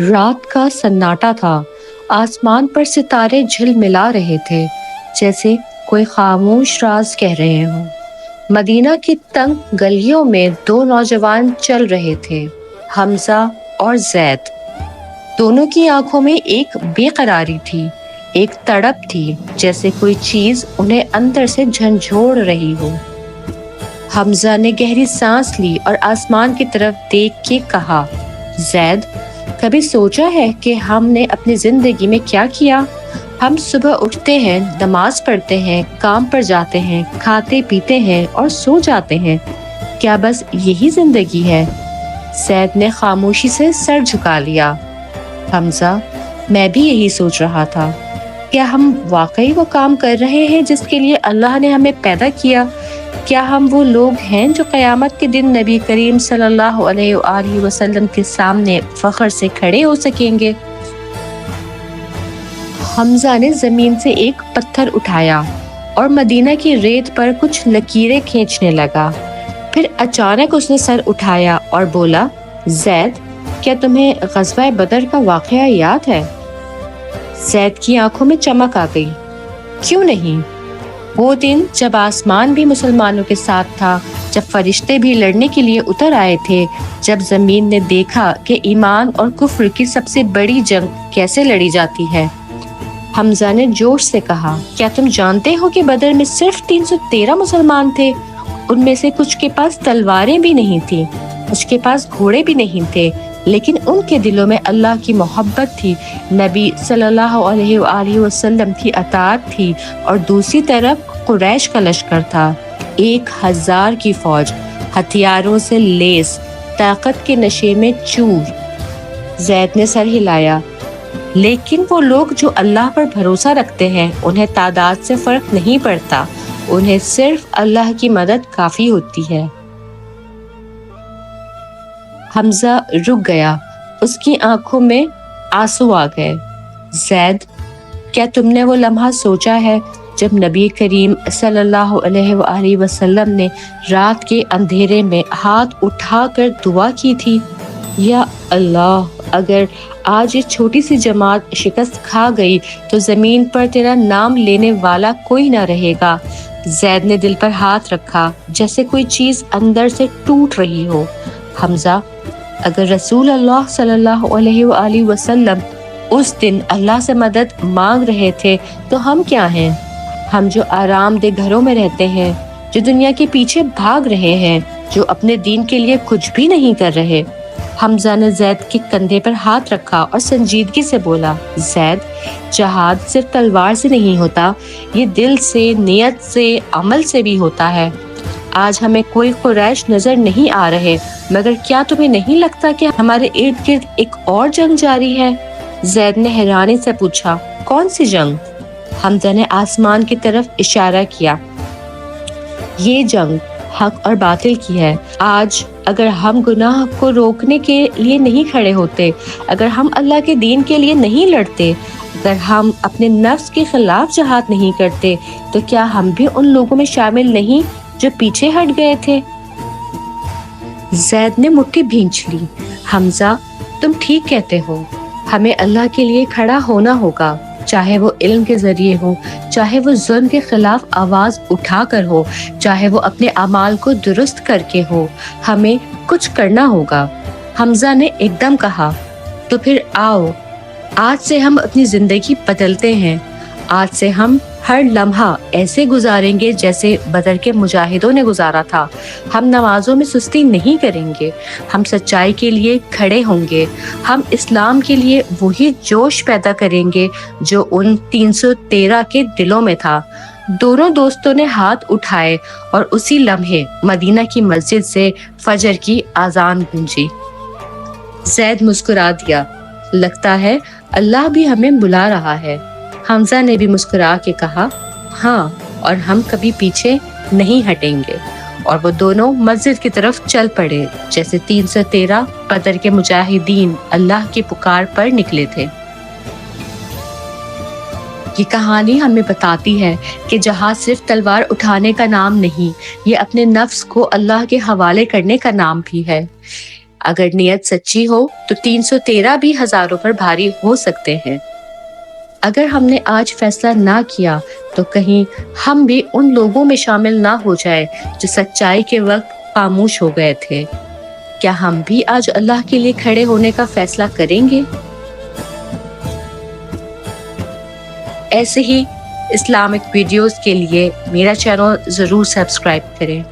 رات کا سناٹا تھا، آسمان پر ستارے جھلملا رہے تھے جیسے کوئی خاموش راز کہہ رہے ہوں۔ مدینہ کی تنگ گلیوں میں دو نوجوان چل رہے تھے، حمزہ اور زید۔ دونوں کی آنکھوں میں ایک بے قراری تھی، ایک تڑپ تھی جیسے کوئی چیز انہیں اندر سے جھنجھوڑ رہی ہو۔ حمزہ نے گہری سانس لی اور آسمان کی طرف دیکھ کے کہا، زید، کبھی سوچا ہے کہ ہم نے اپنی زندگی میں کیا کیا؟ ہم صبح اٹھتے ہیں، نماز پڑھتے ہیں، کام پر جاتے ہیں، کھاتے پیتے ہیں اور سو جاتے ہیں۔ کیا بس یہی زندگی ہے؟ زید نے خاموشی سے سر جھکا لیا۔ حمزہ، میں بھی یہی سوچ رہا تھا۔ کیا ہم واقعی وہ کام کر رہے ہیں جس کے لیے اللہ نے ہمیں پیدا کیا؟ کیا ہم وہ لوگ ہیں جو قیامت کے دن نبی کریم صلی اللہ علیہ وآلہ وسلم کے سامنے فخر سے کھڑے ہو سکیں گے؟ حمزہ نے زمین سے ایک پتھر اٹھایا اور مدینہ کی ریت پر کچھ لکیریں کھینچنے لگا۔ پھر اچانک اس نے سر اٹھایا اور بولا، زید، کیا تمہیں غزوہ بدر کا واقعہ یاد ہے؟ زید کی آنکھوں میں چمک آ گئی۔ کیوں نہیں؟ وہ دن جب آسمان بھی مسلمانوں کے ساتھ تھا، جب فرشتے بھی لڑنے کے لیے اتر آئے تھے، جب زمین نے دیکھا کہ ایمان اور کفر کی سب سے بڑی جنگ کیسے لڑی جاتی ہے۔ حمزہ نے جوش سے کہا، کیا تم جانتے ہو کہ بدر میں صرف 313 مسلمان تھے؟ ان میں سے کچھ کے پاس تلواریں بھی نہیں تھیں، کچھ کے پاس گھوڑے بھی نہیں تھے، لیکن ان کے دلوں میں اللہ کی محبت تھی، نبی صلی اللہ علیہ وآلہ وسلم کی اطاعت تھی، اور دوسری طرف قریش کا لشکر تھا، 1000 کی فوج، ہتھیاروں سے لیس، طاقت کے نشے میں چور۔ زید نے سر ہلایا۔ لیکن وہ لوگ جو اللہ پر بھروسہ رکھتے ہیں، انہیں تعداد سے فرق نہیں پڑتا، انہیں صرف اللہ کی مدد کافی ہوتی ہے۔ حمزہ رک گیا، اس کی آنکھوں میں آنسو آ گئے۔ زید، کیا تم نے وہ لمحہ سوچا ہے جب نبی کریم صلی اللہ علیہ وآلہ وسلم نے رات کے اندھیرے میں ہاتھ اٹھا کر دعا کی تھی، یا اللہ، اگر آج یہ چھوٹی سی جماعت شکست کھا گئی تو زمین پر تیرا نام لینے والا کوئی نہ رہے گا۔ زید نے دل پر ہاتھ رکھا جیسے کوئی چیز اندر سے ٹوٹ رہی ہو۔ حمزہ، اگر رسول اللہ صلی اللہ علیہ وآلہ وسلم اس دن اللہ سے مدد مانگ رہے تھے تو ہم کیا ہیں؟ ہم جو آرام دہ گھروں میں رہتے ہیں، جو دنیا کے پیچھے بھاگ رہے ہیں، جو اپنے دین کے لیے کچھ بھی نہیں کر رہے۔ حمزہ نے زید کے کندھے پر ہاتھ رکھا اور سنجیدگی سے بولا، زید، جہاد صرف تلوار سے نہیں ہوتا، یہ دل سے، نیت سے، عمل سے بھی ہوتا ہے۔ آج ہمیں کوئی قریش نظر نہیں آ رہے، مگر کیا تمہیں نہیں لگتا کہ ہمارے ارد گرد ایک اور جنگ جاری ہے؟ زید نے حیرانی سے پوچھا، کون سی جنگ؟ حمزہ نے آسمان کی طرف اشارہ کیا، یہ جنگ حق اور باطل کی ہے۔ آج اگر ہم گناہ کو روکنے کے لیے نہیں کھڑے ہوتے، اگر ہم اللہ کے دین کے لیے نہیں لڑتے، اگر ہم اپنے نفس کے خلاف جہاد نہیں کرتے، تو کیا ہم بھی ان لوگوں میں شامل نہیں جو پیچھے ہٹ گئے تھے؟ زید نے مٹھی بھینچ لی۔ حمزہ، تم ٹھیک کہتے ہو، ہمیں اللہ کے لیے کھڑا ہونا ہوگا، چاہے وہ علم کے ذریعے ہو، چاہے وہ ظلم کے خلاف آواز اٹھا کر ہو، چاہے وہ اپنے اعمال کو درست کر کے ہو، ہمیں کچھ کرنا ہوگا۔ حمزہ نے ایک دم کہا، تو پھر آؤ، آج سے ہم اپنی زندگی بدلتے ہیں، آج سے ہم ہر لمحہ ایسے گزاریں گے جیسے بدر کے مجاہدوں نے گزارا تھا۔ ہم نمازوں میں سستی نہیں کریں گے، ہم سچائی کے لیے کھڑے ہوں گے، ہم اسلام کے لیے وہی جوش پیدا کریں گے جو ان 313 کے دلوں میں تھا۔ دونوں دوستوں نے ہاتھ اٹھائے اور اسی لمحے مدینہ کی مسجد سے فجر کی اذان گونجی۔ زید مسکرا دیا، لگتا ہے اللہ بھی ہمیں بلا رہا ہے۔ حمزہ نے بھی مسکرا کے کہا، ہاں، اور ہم کبھی پیچھے نہیں ہٹیں گے۔ اور وہ دونوں مسجد کی طرف چل پڑے جیسے 313 بدر کے مجاہدین اللہ کی پکار پر نکلے تھے۔ یہ کہانی ہمیں بتاتی ہے کہ جہاد صرف تلوار اٹھانے کا نام نہیں، یہ اپنے نفس کو اللہ کے حوالے کرنے کا نام بھی ہے۔ اگر نیت سچی ہو تو 313 بھی ہزاروں پر بھاری ہو سکتے ہیں۔ اگر ہم نے آج فیصلہ نہ کیا تو کہیں ہم بھی ان لوگوں میں شامل نہ ہو جائے جو سچائی کے وقت خاموش ہو گئے تھے۔ کیا ہم بھی آج اللہ کے لیے کھڑے ہونے کا فیصلہ کریں گے؟ ایسے ہی اسلامک ویڈیوز کے لیے میرا چینل ضرور سبسکرائب کریں۔